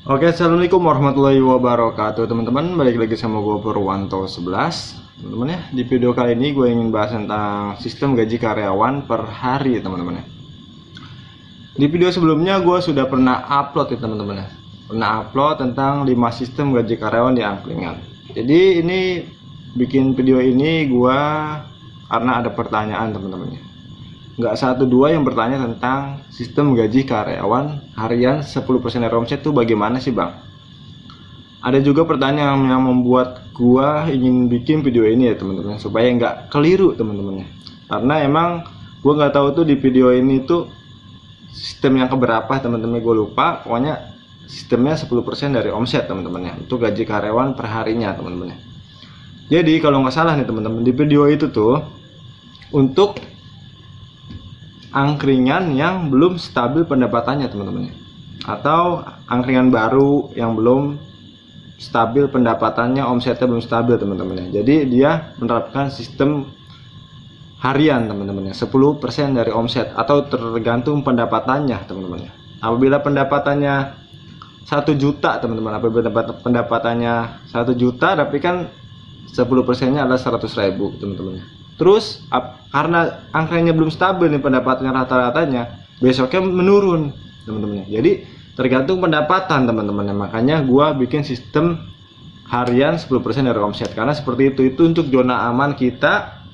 Oke, assalamualaikum warahmatullahi wabarakatuh teman-teman. Balik lagi sama gue Purwanto 11. Teman-teman ya, di video kali ini gue ingin bahas tentang sistem gaji karyawan per hari teman-teman ya. Di video sebelumnya gue sudah pernah upload ya teman-teman ya. Pernah upload tentang 5 sistem gaji karyawan di angkringan. Jadi ini bikin video ini gue karena ada pertanyaan teman-teman ya. Nggak satu dua yang bertanya tentang sistem gaji karyawan harian 10% dari omset itu bagaimana sih bang. Ada juga pertanyaan yang membuat gua ingin bikin video ini ya teman-teman, supaya nggak keliru teman-teman ya. Karena emang gua nggak tahu tuh di video ini tuh sistem yang keberapa teman-teman, gue lupa. Pokoknya sistemnya 10% dari omset teman-teman ya, untuk gaji karyawan per harinya teman-teman ya. Jadi kalau nggak salah nih teman-teman, di video itu tuh untuk angkringan yang belum stabil pendapatannya teman-teman, atau angkringan baru yang belum stabil pendapatannya, omsetnya belum stabil teman-teman. Jadi dia menerapkan sistem harian teman-teman, 10% dari omset atau tergantung pendapatannya teman-teman. Apabila pendapatannya 1 juta teman-teman, apabila pendapatannya 1 juta tapi kan 10%-nya adalah 100.000 teman-teman. Terus karena angkanya belum stabil nih pendapatannya, rata-ratanya besoknya menurun teman-teman. Jadi tergantung pendapatan teman-teman. Makanya gua bikin sistem harian 10% dari omset, karena seperti itu untuk zona aman kita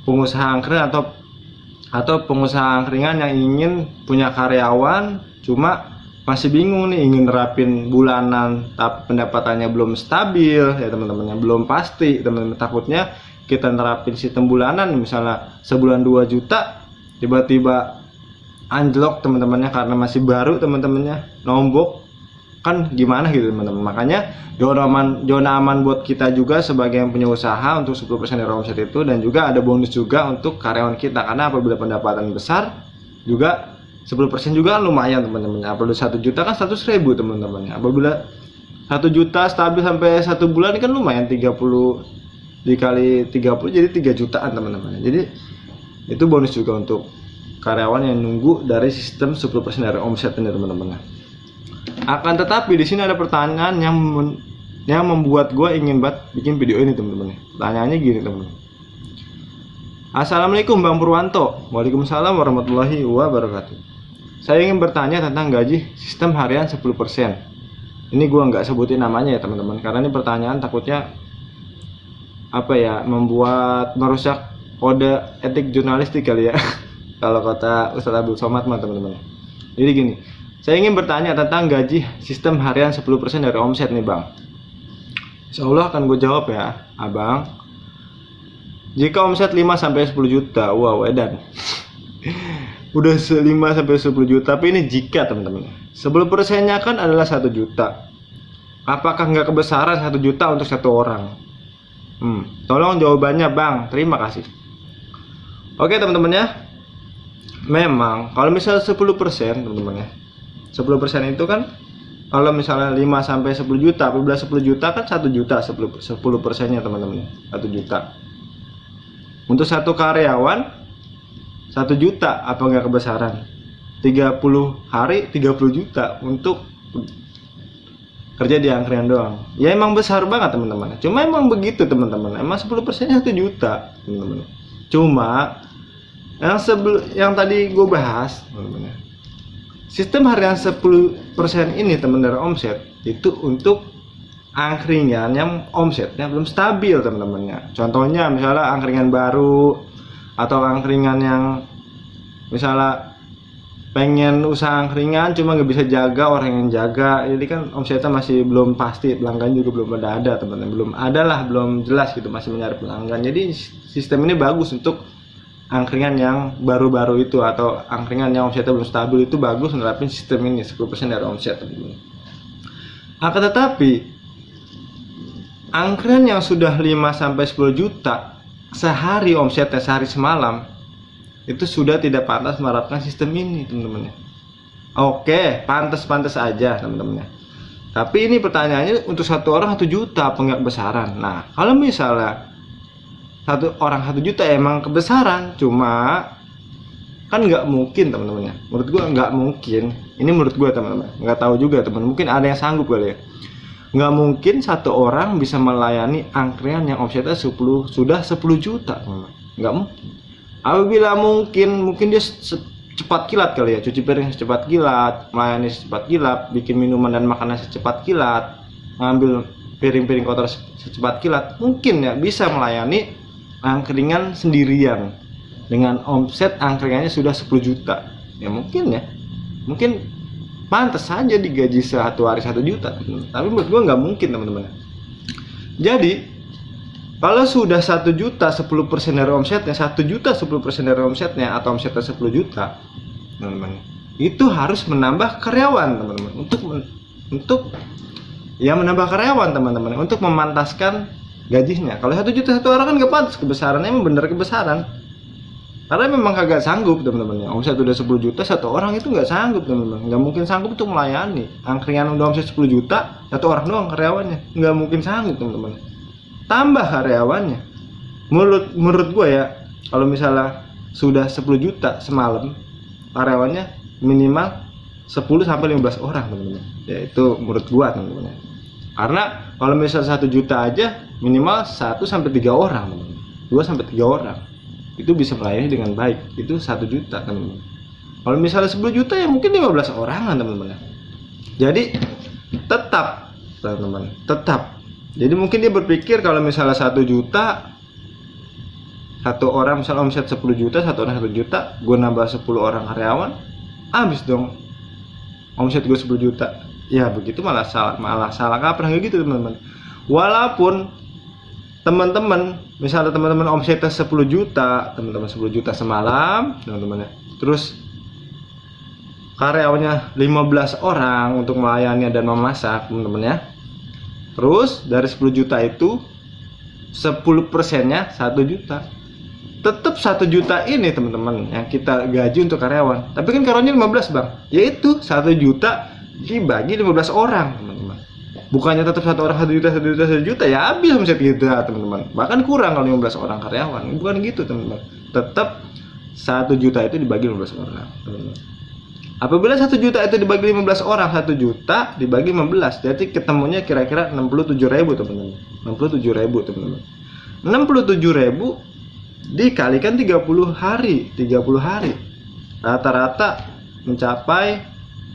pengusaha angkringan atau pengusaha angkringan yang ingin punya karyawan cuma masih bingung nih, ingin nerapin bulanan tapi pendapatannya belum stabil ya teman-teman, belum pasti teman-teman. Takutnya kita nerapin sistem bulanan, misalnya sebulan 2 juta tiba-tiba anjlok teman-temannya karena masih baru teman-temannya, nombok kan gimana gitu teman-teman. Makanya zona aman buat kita juga sebagai yang punya usaha untuk 10% dari omset itu, dan juga ada bonus juga untuk karyawan kita, karena apabila pendapatan besar juga 10% juga lumayan teman-teman. Apabila 1 juta kan 100.000 teman-teman. Apabila 1 juta stabil sampai 1 bulan kan lumayan, 30 dikali 30 jadi 3 jutaan teman-teman. Jadi itu bonus juga untuk karyawan yang nunggu dari sistem 10% dari omset ini teman-teman. Akan tetapi di sini ada pertanyaan yang membuat gue ingin banget bikin video ini teman-teman. Pertanyaannya gini teman-teman. Assalamualaikum Bang Purwanto. Waalaikumsalam warahmatullahi wabarakatuh. Saya ingin bertanya tentang gaji sistem harian 10%. Ini gue nggak sebutin namanya ya teman-teman, karena ini pertanyaan takutnya membuat merusak kode etik jurnalistik kali ya. Kalau kata Ustadz Abdul Somad mah teman-teman. Jadi gini, saya ingin bertanya tentang gaji sistem harian 10% dari omset nih bang. Insya Allah akan gue jawab ya abang. Jika omset 5-10 juta, wow edan. Udah 5-10 juta, tapi ini jika teman-teman. 10%-nya kan adalah 1 juta. Apakah nggak kebesaran 1 juta untuk satu orang? Tolong jawabannya bang, terima kasih. Oke teman-teman ya, memang kalau misalnya 10% teman-teman ya, 10% itu kan kalau misalnya 5-10 juta, apabila 10 juta kan 1 juta 10%-nya teman-teman, 1 juta. Untuk satu karyawan 1 juta, apa nggak kebesaran? 30 hari 30 juta untuk kerja di angkringan doang. Ya emang besar banget teman-teman. Cuma emang begitu teman-teman. Emang 10%-nya 1 juta teman-teman. Cuma yang tadi gue bahas teman-teman, sistem harian 10% ini teman dari omset itu untuk angkringan yang omsetnya belum stabil teman-temannya. Contohnya misalnya angkringan baru atau angkringan yang misalnya pengen usaha angkringan cuma nggak bisa jaga orang yang jaga, jadi kan omsetnya masih belum pasti, pelanggan juga belum ada teman-teman, belum jelas gitu, masih mencari pelanggan. Jadi sistem ini bagus untuk angkringan yang baru-baru itu, atau angkringan yang omsetnya belum stabil, itu bagus menerapin sistem ini 10% dari omset teman-teman. Akan tetapi angkringan yang sudah 5-10 juta sehari omsetnya, sehari semalam, itu sudah tidak pantas menerapkan sistem ini teman-teman. Oke, pantas aja teman-teman. Tapi ini pertanyaannya, untuk satu orang 1 juta apa nggak kebesaran? Nah, kalau misalnya satu orang 1 juta emang kebesaran, cuma kan nggak mungkin teman-teman ya. Menurut gua nggak mungkin Ini menurut gue teman-teman, nggak tahu juga teman, mungkin ada yang sanggup kali ya. Nggak mungkin satu orang bisa melayani angkringan yang omsetnya sudah 10 juta teman-teman. Nggak mungkin. Apabila mungkin dia cepat kilat kali ya, cuci piring secepat kilat, melayani secepat kilat, bikin minuman dan makanan secepat kilat, ngambil piring-piring kotor secepat kilat, mungkin ya bisa melayani angkringan sendirian dengan omset angkringannya sudah 10 juta. Ya mungkin ya, mungkin pantas saja digaji satu hari 1 juta, tapi menurut gua nggak mungkin teman-teman. Jadi kalau sudah 1 juta 10% dari omsetnya, 1 juta 10% dari omsetnya, atau omsetnya 10 juta teman-teman, itu harus menambah karyawan teman-teman, untuk ya menambah karyawan teman-teman, untuk memantaskan gajinya. Kalau 1 juta satu orang kan gak pantas, kebesarannya emang bener kebesaran, karena memang kagak sanggup teman-teman ya. Omset udah 10 juta satu orang itu nggak sanggup teman-teman, nggak mungkin sanggup untuk melayani angkringan udah omset 10 juta satu orang doang karyawannya, nggak mungkin sanggup teman-teman. Tambah karyawannya, menurut gue ya, kalau misalnya sudah 10 juta semalam, karyawannya minimal 10 sampai 15 orang teman-teman. Ya itu menurut gue teman-teman. Karena kalau misalnya 1 juta aja minimal 1 sampai 3 orang teman-teman. 2 sampai 3 orang. Itu bisa melayani dengan baik. Itu 1 juta teman-teman. Kalau misalnya 10 juta ya mungkin 15 orangan teman-teman. Jadi tetap teman-teman, tetap. Jadi mungkin dia berpikir kalau misalnya 1 juta satu orang, misalnya omset 10 juta, satu orang 1 juta, gue nambah 10 orang karyawan, habis dong omset gue 10 juta. Ya begitu malah salah kaprah gitu teman-teman. Walaupun teman-teman, misalnya teman-teman omsetnya 10 juta, teman-teman 10 juta semalam, teman-teman ya. Terus karyawannya 15 orang untuk melayani dan memasak, teman-teman ya. Terus dari 10 juta itu 10%-nya 1 juta. Tetap 1 juta ini teman-teman yang kita gaji untuk karyawan. Tapi kan karyawannya 15 bang, yaitu 1 juta dibagi 15 orang teman-teman. Bukannya tetap satu orang 1 juta, 1 juta, 1 juta, ya habis omset kita teman-teman. Bahkan kurang kalau 15 orang karyawan. Bukan gitu teman-teman. Tetap 1 juta itu dibagi 15 orang teman-teman. Apabila 1 juta itu dibagi 15 orang, 1 juta dibagi 15, jadi ketemunya kira-kira 67.000 teman-teman. 67.000 teman-teman. 67.000 dikalikan 30 hari, 30 hari. Rata-rata mencapai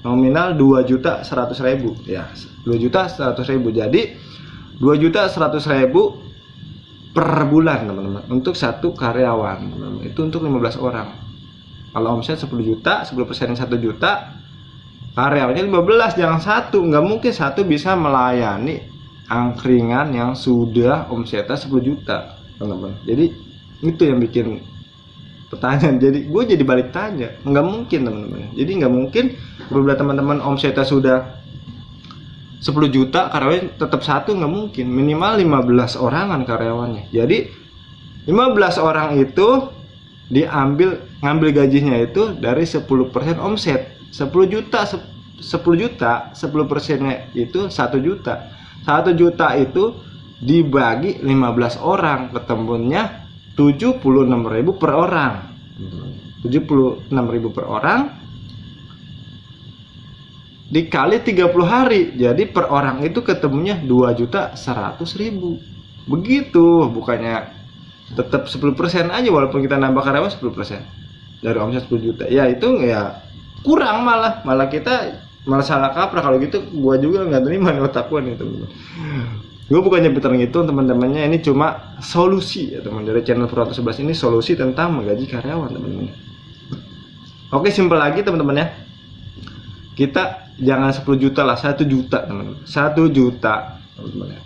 nominal 2.100.000 ya, 2.100.000. Jadi 2.100.000 per bulan teman-teman untuk satu karyawan teman-teman. Itu untuk 15 orang. Kalau omset 10 juta, 10% 1 juta, karyawannya 15, jangan satu. Nggak mungkin satu bisa melayani angkringan yang sudah omsetnya 10 juta teman-teman. Jadi itu yang bikin pertanyaan. Jadi gue jadi balik tanya, nggak mungkin teman-teman. Jadi nggak mungkin beberapa teman-teman omsetnya sudah 10 juta, karyawannya tetap satu, nggak mungkin. Minimal 15 orangan karyawannya. Jadi 15 orang itu ngambil gajinya itu dari 10% omset. 10 juta 10%-nya itu 1 juta. 1 juta itu dibagi 15 orang, ketemunya 76.000 per orang. 76.000 per orang dikali 30 hari. Jadi per orang itu ketemunya 2.100.000. Begitu, bukannya tetap 10% aja walaupun kita nambah karyawan 10% dari omset 10 juta. Ya itu ya kurang, malah kita malah salah kaprah. Kalau gitu gua juga nggak terima nih otak gua nih teman-teman. Gue bukannya pintar ngitung teman-temannya, ini cuma solusi ya teman, dari channel Purwanto 11 ini solusi tentang menggaji karyawan teman-teman. Oke, simpel lagi teman-teman ya. Kita jangan 10 juta lah, 1 juta teman-teman. 1 juta teman-teman ya.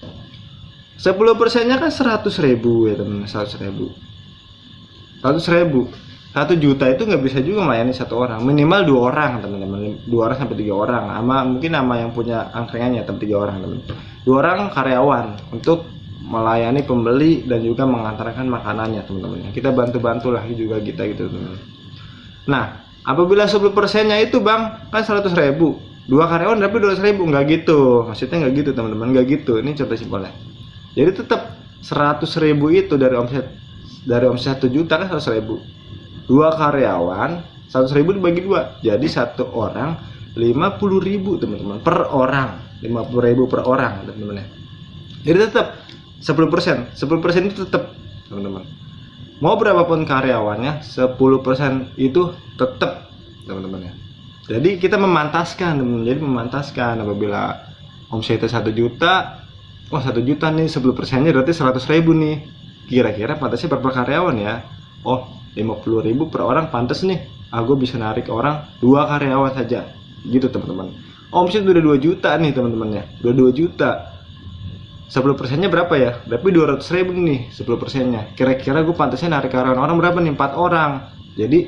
10%-nya kan 100.000 ya teman-teman, 100.000. 1 juta itu nggak bisa juga melayani satu orang, minimal 2 orang teman-teman, 2 orang sampai 3 orang, mungkin yang punya angkringannya teman 3 orang teman-teman. 2 orang karyawan untuk melayani pembeli dan juga mengantarkan makanannya teman-teman. Kita bantu-bantu lah juga kita gitu teman-teman. Nah, apabila 10%-nya itu bang kan 100.000, 2 karyawan tapi 200.000, nggak gitu, maksudnya nggak gitu teman-teman, nggak gitu. Ini contoh simpelnya. Jadi tetap 100.000 itu dari omset 1 juta kan 100.000. 2 karyawan 100.000 dibagi 2, jadi satu orang 50.000 teman-teman per orang, 50.000 per orang teman-teman ya. Jadi tetap 10%, 10% itu tetap teman-teman. Mau berapapun karyawannya, 10% itu tetap teman-teman ya. Jadi kita memantaskan teman-teman. Jadi memantaskan apabila omsetnya 1 juta, oh 1 juta nih 10%-nya berarti 100.000 nih. Kira-kira pantasnya berapa karyawan ya? Oh 50.000 per orang pantas nih. Aku bisa narik orang 2 karyawan saja. Gitu teman-teman. Omset udah 2 juta nih teman-teman ya. Udah 2 juta. 10%-nya berapa ya? Berarti 200.000 nih 10%-nya. Kira-kira gue pantasnya narik karyawan orang berapa nih? 4 orang. Jadi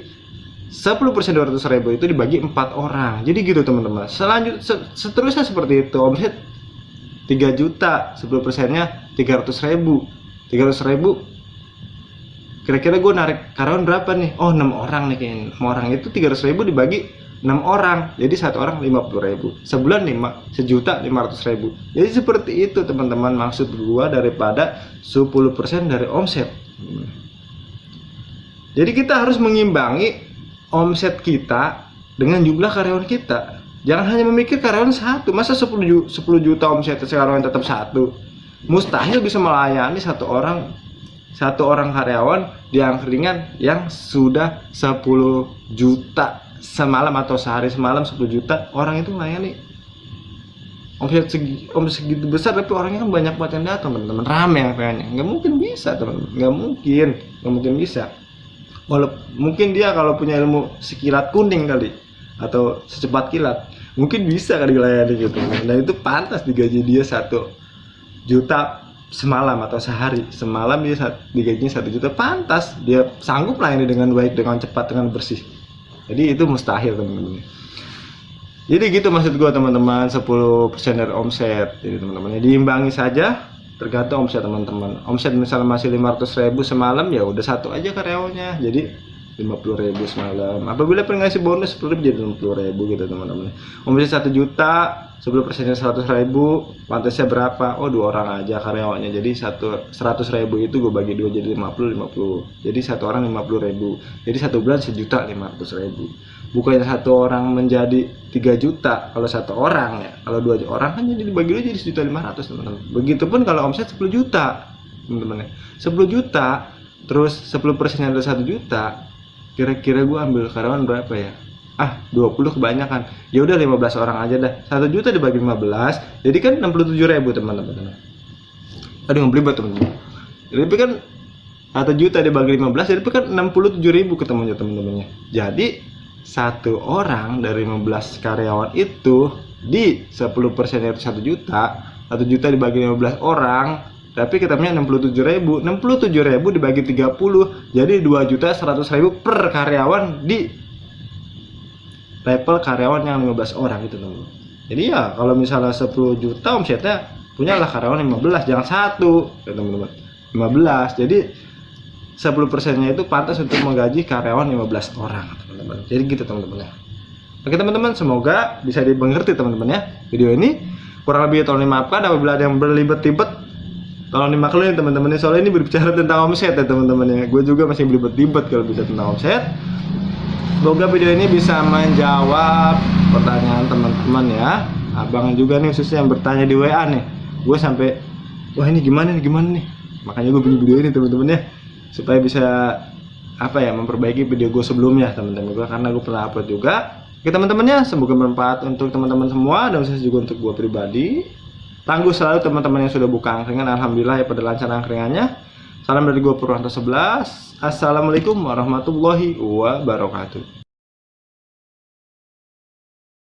10% 200.000 itu dibagi 4 orang. Jadi gitu teman-teman. Seterusnya seperti itu. Omset 3 juta, 10%-nya 300.000. 300.000. Kira-kira gue narik karyawan berapa nih? Oh 6 orang nih kayaknya. 6 orang itu 300.000 dibagi 6 orang, jadi 1 orang 50.000. Sebulan 1.500.000. Jadi seperti itu teman-teman maksud gua daripada 10% dari omset. Jadi kita harus mengimbangi omset kita dengan jumlah karyawan kita. Jangan hanya memikir karyawan satu. Masa 10 juta omset karyawan tetap satu? Mustahil bisa melayani satu orang karyawan di angkringan yang sudah 10 juta semalam atau sehari semalam 10 juta orang itu melayani omset segitu besar, tapi orangnya kan banyak banget yang datang teman-teman, rame kayaknya. Nggak mungkin bisa teman-teman, nggak mungkin bisa. Mungkin dia kalau punya ilmu sekilat kuning kali atau secepat kilat mungkin bisa kali melayani gitu. Nah itu pantas digaji dia 1 juta semalam atau sehari semalam dia digajinya 1 juta, pantas dia sanggup melayani dengan baik, dengan cepat, dengan bersih. Jadi itu mustahil teman-teman. Jadi gitu maksud gue teman-teman, 10% dari omset. Jadi teman-teman diimbangi saja tergantung omset teman-teman. Omset misalnya masih 500.000 semalam, ya udah 1 aja karyawannya. Jadi 50.000 semalam. Apabila pengen ngasih bonus 10.000 jadi 60.000 gitu teman-teman. Omset 1 juta, 10%-nya 100.000, pantasnya berapa? Oh 2 orang aja karyawannya. Jadi 100.000 itu gue bagi 2 jadi 50. Jadi 1 orang 50.000. Jadi 1 bulan 1.500.000. Bukannya 1 orang menjadi 3 juta kalau 1 orang ya. Kalau 2 orang kan jadi dibagi 2 jadi 1.500.000 teman-teman. Begitupun kalau omset 10 juta teman-teman ya. 10 juta terus 10%-nya adalah 1 juta. Kira-kira gue ambil karyawan berapa ya? 20 kebanyakan. Ya udah 15 orang aja dah. 1 juta dibagi 15, jadi kan 67.000 teman-teman. Aduh ngebelibet teman-teman. Jadi kan 1 juta dibagi 15, jadi kan 67.000 ketemunya teman-temannya. Jadi 1 orang dari 15 karyawan itu di 10% itu 1 juta. 1 juta dibagi 15 orang, tapi ketemunya 67.000. 67.000 dibagi 30, jadi 2.100.000 per karyawan di level karyawan yang 15 orang gitu teman-teman. Jadi ya kalau misalnya 10 juta omsetnya, punyalah karyawan 15, jangan 1 ya teman-teman. 15. Jadi 10%-nya itu pantas untuk menggaji karyawan 15 orang teman-teman. Jadi gitu teman-teman ya. Oke teman-teman, semoga bisa dimengerti teman-teman ya. Video ini kurang lebih tolong dimaafkan apabila ada yang berlibet-libet. Tolong dimaklumin teman-teman, soalnya ini berbicara tentang omset ya teman-teman ya. Gue juga masih berlibet-libet kalau bisa tentang omset. Semoga video ini bisa menjawab pertanyaan teman-teman ya. Abang juga nih khususnya yang bertanya di WA nih. Gue sampai wah ini gimana nih. Makanya gue bikin video ini teman-teman ya, supaya bisa memperbaiki video gue sebelumnya teman-teman gue, karena gue pernah upload juga. Oke teman-temannya, semoga bermanfaat untuk teman-teman semua dan khusus juga untuk gue pribadi. Tangguh selalu teman-teman yang sudah buka angkringan, alhamdulillah ya pada lancar angkringannya. Salam dari gue Purwanto 11. Assalamualaikum warahmatullahi wabarakatuh.